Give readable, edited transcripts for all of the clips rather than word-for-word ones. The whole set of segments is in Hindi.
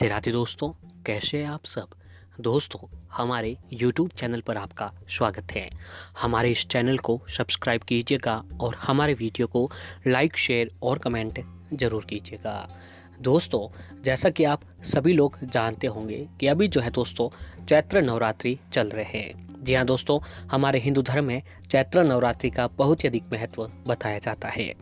राधे राधे दोस्तों, कैसे हैं आप सब। दोस्तों, हमारे YouTube चैनल पर आपका स्वागत है। हमारे इस चैनल को सब्सक्राइब कीजिएगा और हमारे वीडियो को लाइक, शेयर और कमेंट ज़रूर कीजिएगा। दोस्तों, जैसा कि आप सभी लोग जानते होंगे कि अभी जो है दोस्तों चैत्र नवरात्रि चल रहे हैं। जी हाँ दोस्तों, हमारे हिंदू धर्म में चैत्र नवरात्रि का बहुत ही अधिक महत्व बताया जाता है।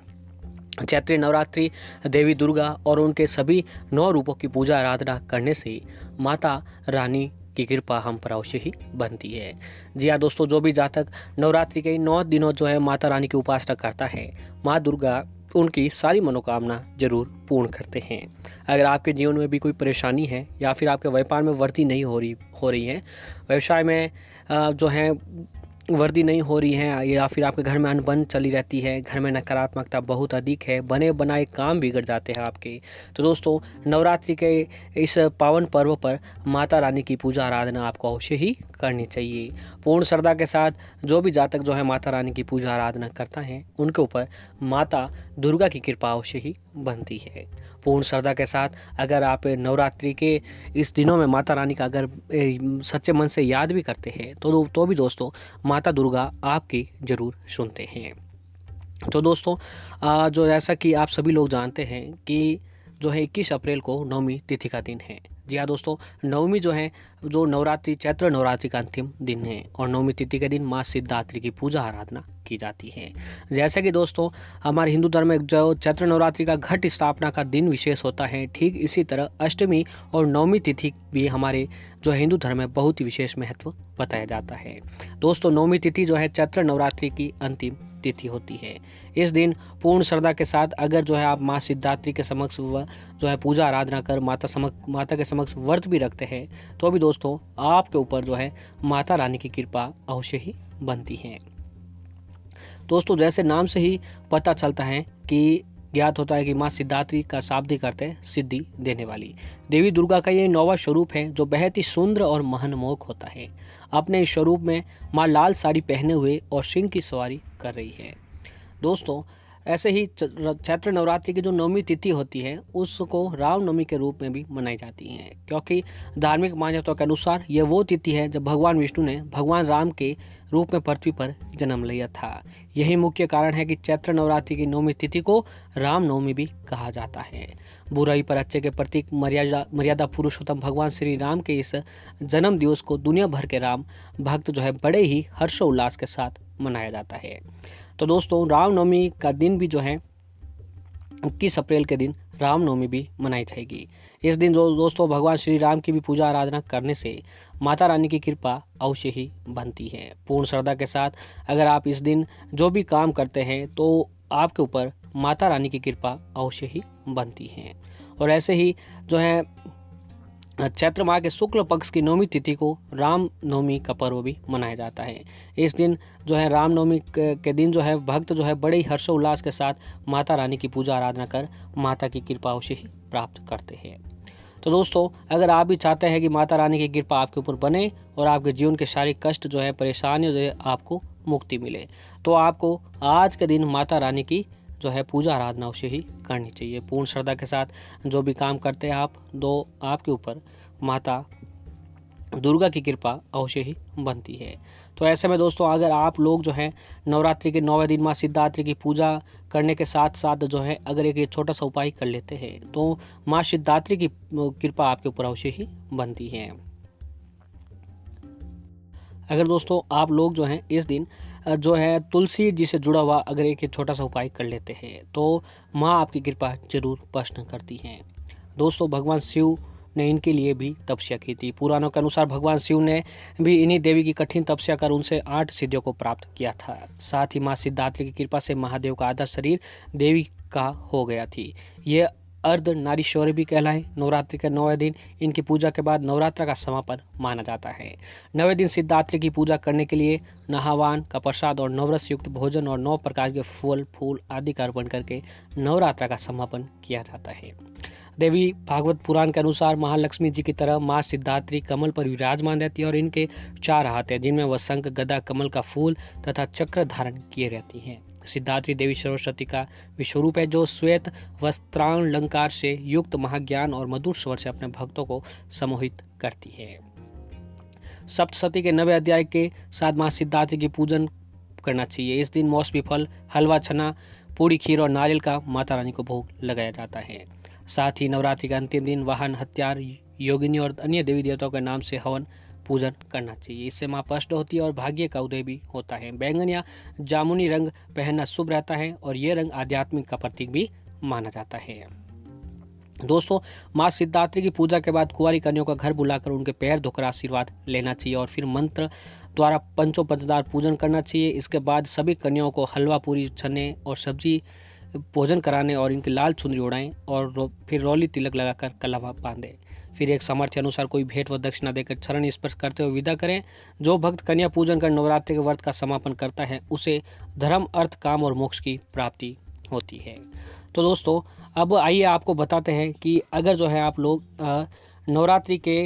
चैत्री नवरात्रि देवी दुर्गा और उनके सभी 9 रूपों की पूजा आराधना करने से माता रानी की कृपा हम पर अवश्य ही बनती है। जी हाँ दोस्तों, जो भी जातक नवरात्रि के 9 दिनों जो है माता रानी की उपासना करता है, माँ दुर्गा उनकी सारी मनोकामना जरूर पूर्ण करते हैं। अगर आपके जीवन में भी कोई परेशानी है या फिर आपके व्यापार में वृद्धि नहीं हो रही है, व्यवसाय में जो है वृद्धि नहीं हो रही है, या फिर आपके घर में अनबन चली रहती है, घर में नकारात्मकता बहुत अधिक है, बने बनाए काम बिगड़ जाते हैं आपके, तो दोस्तों नवरात्रि के इस पावन पर्व पर माता रानी की पूजा आराधना आपको अवश्य ही करनी चाहिए। पूर्ण श्रद्धा के साथ जो भी जातक जो है माता रानी की पूजा आराधना करता है, उनके ऊपर माता दुर्गा की कृपा अवश्य ही बनती है। पूर्ण श्रद्धा के साथ अगर आप नवरात्रि के इस दिनों में माता रानी का अगर सच्चे मन से याद भी करते हैं तो भी दोस्तों माता दुर्गा आपकी ज़रूर सुनते हैं। तो दोस्तों जो जैसा कि आप सभी लोग जानते हैं कि जो है 21 अप्रैल को नवमी तिथि का दिन है। जी हाँ दोस्तों, नवमी जो है जो नवरात्रि चैत्र नवरात्रि का अंतिम दिन है और नवमी तिथि के दिन माँ सिद्धात्री की पूजा आराधना की जाती है। जैसे कि दोस्तों हमारे हिंदू धर्म में जो चैत्र नवरात्रि का घट स्थापना का दिन विशेष होता है, ठीक इसी तरह अष्टमी और नवमी तिथि भी हमारे जो हिंदू धर्म में बहुत ही विशेष महत्व बताया जाता है। दोस्तों नवमी तिथि जो है चैत्र नवरात्रि की अंतिम तिथि होती है। इस दिन पूर्ण श्रद्धा के साथ अगर जो है आप माँ सिद्धात्री के समक्ष जो है पूजा आराधना कर माता के समक्ष व्रत भी रखते हैं, तो भी दोस्तों आपके ऊपर जो है माता रानी की कृपा अवश्य ही बनती है। दोस्तों जैसे नाम से ही पता चलता है कि ज्ञात होता है कि माँ सिद्धात्री का शाब्दिक अर्थ है सिद्धि देने वाली। देवी दुर्गा का ये 9वां स्वरूप है जो बेहद ही सुंदर और मनमोहक होता है। अपने इस स्वरूप में माँ लाल साड़ी पहने हुए और सिंह की सवारी कर रही है। दोस्तों ऐसे ही चैत्र नवरात्रि की जो नवमी तिथि होती है उसको रामनवमी के रूप में भी मनाई जाती है, क्योंकि धार्मिक मान्यताओं के अनुसार यह वो तिथि है जब भगवान विष्णु ने भगवान राम के रूप में पृथ्वी पर जन्म लिया था। यही मुख्य कारण है कि चैत्र नवरात्रि की नवमी तिथि को रामनवमी भी कहा जाता है। बुराई पर अच्छे के प्रतीक मर्यादा पुरुषोत्तम भगवान श्री राम के इस जन्म दिवस को दुनिया भर के राम भक्त जो है बड़े ही हर्षोल्लास के साथ मनाया जाता है। तो दोस्तों रामनवमी का दिन भी जो है 21 अप्रैल के दिन रामनवमी भी मनाई जाएगी। इस दिन जो दोस्तों भगवान श्री राम की भी पूजा आराधना करने से माता रानी की कृपा अवश्य ही बनती है। पूर्ण श्रद्धा के साथ अगर आप इस दिन जो भी काम करते हैं तो आपके ऊपर माता रानी की कृपा अवश्य ही बनती है। और ऐसे ही जो है चैत्र माह के शुक्ल पक्ष की नवमी तिथि को राम नवमी का पर्व भी मनाया जाता है। इस दिन जो है रामनवमी के दिन जो है भक्त जो है बड़े ही हर्षोल्लास के साथ माता रानी की पूजा आराधना कर माता की कृपा अवश्य ही प्राप्त करते हैं। तो दोस्तों अगर आप भी चाहते हैं कि माता रानी की कृपा आपके ऊपर बने और आपके जीवन के सारे कष्ट जो है परेशानियों जो है आपको मुक्ति मिले, तो आपको आज के दिन माता रानी की जो है पूजा आराधना अवश्य ही करनी चाहिए। पूर्ण श्रद्धा के साथ जो भी काम करते हैं आप आपके ऊपर माता दुर्गा की कृपा अवश्य ही बनती है। तो ऐसे में दोस्तों अगर आप लोग जो है नवरात्रि के 9वें दिन माँ सिद्धात्री की पूजा करने के साथ साथ जो है अगर एक छोटा सा उपाय कर लेते हैं तो माँ सिद्धात्री की कृपा आपके ऊपर अवश्य ही बनती है। अगर दोस्तों आप लोग जो हैं इस दिन जो है तुलसी जी से जुड़ा हुआ अगर एक छोटा सा उपाय कर लेते हैं तो माँ आपकी कृपा जरूर प्रश्न करती हैं। दोस्तों भगवान शिव ने इनके लिए भी तपस्या की थी। पुराणों के अनुसार भगवान शिव ने भी इन्हीं देवी की कठिन तपस्या कर उनसे 8 सिद्धियों को प्राप्त किया था। साथ ही माँ सिद्धात्री की कृपा से महादेव का आधा शरीर देवी का हो गया थी। ये अर्ध नारीश्वरी भी कहलाए। नवरात्रि के 9वें दिन इनकी पूजा के बाद नवरात्र का समापन माना जाता है। 9वें दिन सिद्धात्री की पूजा करने के लिए नहावान का प्रसाद और नवरस युक्त भोजन और 9 प्रकार के फूल आदि का अर्पण करके नवरात्र का समापन किया जाता है। देवी भागवत पुराण के अनुसार महालक्ष्मी जी की तरह माँ सिद्धात्री कमल पर विराजमान रहती है और इनके 4 हाथ हैं जिनमें वह शंख, गदा, कमल का फूल तथा चक्र धारण किए रहती हैं। सिद्धात्री देवी सरस्वती का विश्वरूप है, जो श्वेत वस्त्रालंकार से युक्त महाज्ञान और मधुर स्वर से अपने भक्तों को सम्मोहित करती है। सप्तशती के 9वें अध्याय के साथ माँ सिद्धात्री की पूजन करना चाहिए। इस दिन मौसमी फल, हलवा, छना, पूरी, खीर और नारियल का माता रानी को भोग लगाया जाता है। साथ ही नवरात्रि का अंतिम दिन वाहन, हथियार, योगिनी और अन्य देवी देवताओं के नाम से हवन पूजन करना चाहिए। इससे माँ प्रसन्न होती है और भाग्य का उदय भी होता है। बैंगन या जामुनी रंग पहनना शुभ रहता है और ये रंग आध्यात्मिक का प्रतीक भी माना जाता है। दोस्तों, माँ सिद्धात्री की पूजा के बाद कुंवारी कन्याओं का घर बुलाकर उनके पैर धोकर आशीर्वाद लेना चाहिए और फिर मंत्र द्वारा पंचोपचार पूजन करना चाहिए। इसके बाद सभी कन्याओं को हलवा, पूरी, चने और सब्जी भोजन कराने और इनकी लाल चुनरी उड़ाएं और फिर रौली तिलक लगाकर कलावा बांधें। फिर एक सामर्थ्य अनुसार कोई भेंट व दक्षिणा देकर चरण स्पर्श करते हुए विदा करें। जो भक्त कन्या पूजन कर नवरात्रि के व्रत का समापन करता है उसे धर्म, अर्थ, काम और मोक्ष की प्राप्ति होती है। तो दोस्तों, अब आइए आपको बताते हैं कि अगर जो है आप लोग नवरात्रि के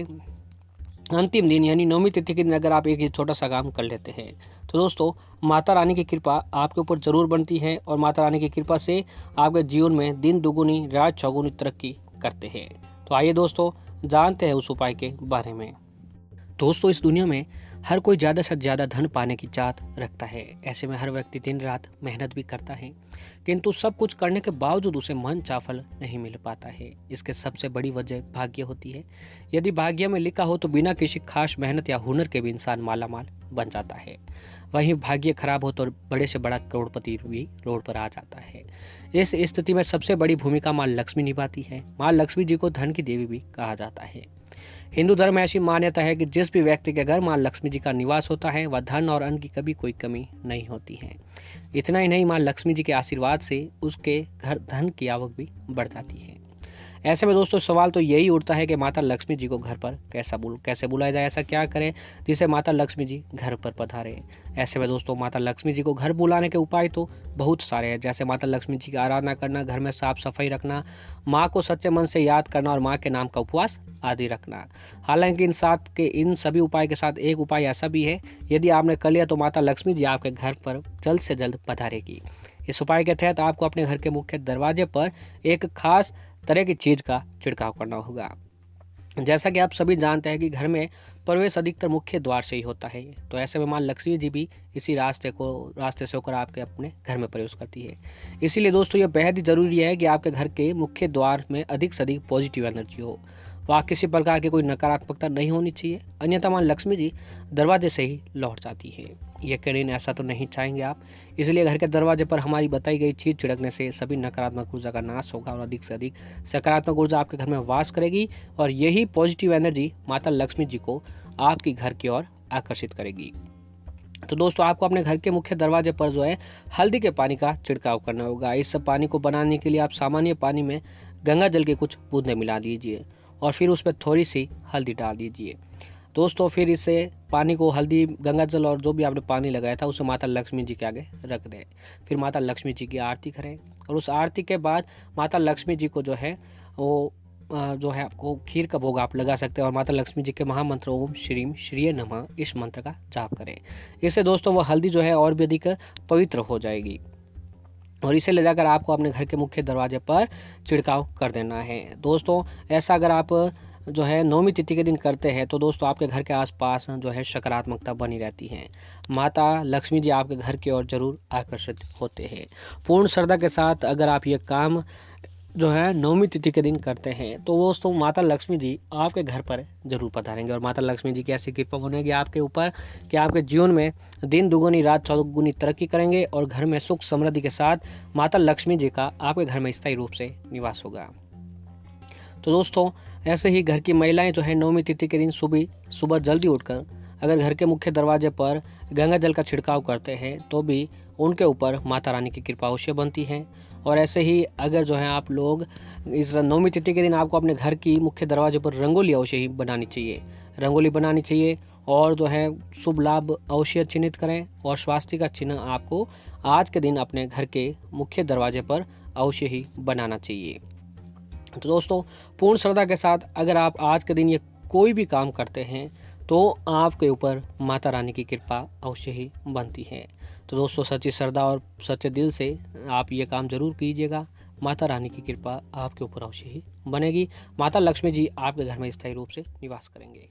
अंतिम दिन यानी 9वीं तिथि के दिन अगर आप एक छोटा सा काम कर लेते हैं तो दोस्तों माता रानी की कृपा आपके ऊपर ज़रूर बनती है और माता रानी की कृपा से आपके जीवन में दिन दुगुनी रात चौगुनी तरक्की करते हैं। तो आइए दोस्तों जानते हैं उस उपाय के बारे में। दोस्तों, इस दुनिया में हर कोई ज़्यादा से ज़्यादा धन पाने की चाहत रखता है। ऐसे में हर व्यक्ति दिन रात मेहनत भी करता है, किंतु सब कुछ करने के बावजूद उसे मन चाह फल नहीं मिल पाता है। इसके सबसे बड़ी वजह भाग्य होती है। यदि भाग्य में लिखा हो तो बिना किसी खास मेहनत या हुनर के भी इंसान माला माल बन जाता है। वहीं भाग्य खराब हो तो बड़े से बड़ा करोड़पति भी रोड पर आ जाता है। इस स्थिति में सबसे बड़ी भूमिका माँ लक्ष्मी निभाती है। माँ लक्ष्मी जी को धन की देवी भी कहा जाता है। हिंदू धर्म में ऐसी मान्यता है कि जिस भी व्यक्ति के घर माँ लक्ष्मी जी का निवास होता है वह धन और अन्न की कभी कोई कमी नहीं होती है। इतना ही नहीं, माँ लक्ष्मी जी के आशीर्वाद से उसके घर धन की आवक भी बढ़ जाती है। ऐसे में दोस्तों सवाल तो यही उठता है कि माता लक्ष्मी जी को घर पर कैसे बुलाया जाए, ऐसा क्या करें जिससे माता लक्ष्मी जी घर पर पधारे। ऐसे में दोस्तों माता लक्ष्मी जी को घर बुलाने के उपाय तो बहुत सारे हैं, जैसे माता लक्ष्मी जी की आराधना करना, घर में साफ सफाई रखना, माँ को सच्चे मन से याद करना और माँ के नाम का उपवास आदि रखना। हालांकि इन सभी उपाय के साथ एक उपाय ऐसा भी है, यदि आपने कर लिया तो माता लक्ष्मी जी आपके घर पर जल्द से जल्द पधारेगी। इस उपाय के तहत आपको अपने घर के मुख्य दरवाजे पर एक खास तरह की चीज़ का छिड़काव करना होगा। जैसा कि आप सभी जानते हैं कि घर में प्रवेश अधिकतर मुख्य द्वार से ही होता है, तो ऐसे में माँ लक्ष्मी जी भी इसी रास्ते से होकर आपके अपने घर में प्रवेश करती है। इसीलिए दोस्तों ये बेहद ही ज़रूरी है कि आपके घर के मुख्य द्वार में अधिक से अधिक पॉजिटिव एनर्जी हो। वहाँ किसी प्रकार की कोई नकारात्मकता नहीं होनी चाहिए, अन्यथा माँ लक्ष्मी जी दरवाजे से ही लौट जाती है। यकीनन ऐसा तो नहीं चाहेंगे आप, इसलिए घर के दरवाजे पर हमारी बताई गई चीज़ छिड़कने से सभी नकारात्मक ऊर्जा का नाश होगा और अधिक से अधिक सकारात्मक ऊर्जा आपके घर में वास करेगी और यही पॉजिटिव एनर्जी माता लक्ष्मी जी को आपके घर की ओर आकर्षित करेगी। तो दोस्तों आपको अपने घर के मुख्य दरवाजे पर जो है हल्दी के पानी का छिड़काव करना होगा। इस पानी को बनाने के लिए आप सामान्य पानी में गंगा जल के कुछ बूंदें मिला दीजिए और फिर उस पर थोड़ी सी हल्दी डाल दीजिए। दोस्तों फिर इसे पानी को हल्दी, गंगा जल और जो भी आपने पानी लगाया था उसे माता लक्ष्मी जी के आगे रख दें। फिर माता लक्ष्मी जी की आरती करें और उस आरती के बाद माता लक्ष्मी जी को जो है आपको खीर का भोग आप लगा सकते हैं और माता लक्ष्मी जी के महामंत्र ओम श्रीम श्रीये नमः इस मंत्र का जाप करें। इससे दोस्तों वह हल्दी जो है और भी अधिक पवित्र हो जाएगी और इसे ले जाकर आपको अपने घर के मुख्य दरवाजे पर छिड़काव कर देना है। दोस्तों ऐसा अगर आप जो है 9वीं तिथि के दिन करते हैं तो दोस्तों आपके घर के आसपास जो है सकारात्मकता बनी रहती है। माता लक्ष्मी जी आपके घर की ओर जरूर आकर्षित होते हैं। पूर्ण श्रद्धा के साथ अगर आप ये काम जो है 9वीं तिथि के दिन करते हैं तो दोस्तों माता लक्ष्मी जी आपके घर पर जरूर पधारेंगे और माता लक्ष्मी जी की ऐसी कृपा बनेगी आपके ऊपर कि आपके जीवन में दिन दुगुनी रात चौगुनी तरक्की करेंगे और घर में सुख समृद्धि के साथ माता लक्ष्मी जी का आपके घर में स्थायी रूप से निवास होगा। तो दोस्तों ऐसे ही घर की महिलाएं जो है 9वीं तिथि के दिन सुबह जल्दी उठकर अगर घर के मुख्य दरवाजे पर गंगा जल का छिड़काव करते हैं तो भी उनके ऊपर माता रानी की कृपा अवश्य बनती है। और ऐसे ही अगर जो है आप लोग इस 9वीं तिथि के दिन आपको अपने घर की मुख्य दरवाजे पर रंगोली अवश्य ही बनानी चाहिए और जो है शुभ लाभ अवश्य चिन्हित करें और स्वास्थ्य का चिन्ह आपको आज के दिन अपने घर के मुख्य दरवाजे पर अवश्य ही बनाना चाहिए। तो दोस्तों पूर्ण श्रद्धा के साथ अगर आप आज के दिन ये कोई भी काम करते हैं तो आपके ऊपर माता रानी की कृपा अवश्य ही बनती है। तो दोस्तों सच्ची श्रद्धा और सच्चे दिल से आप ये काम ज़रूर कीजिएगा। माता रानी की कृपा आपके ऊपर अवश्य ही बनेगी। माता लक्ष्मी जी आपके घर में स्थायी रूप से निवास करेंगे।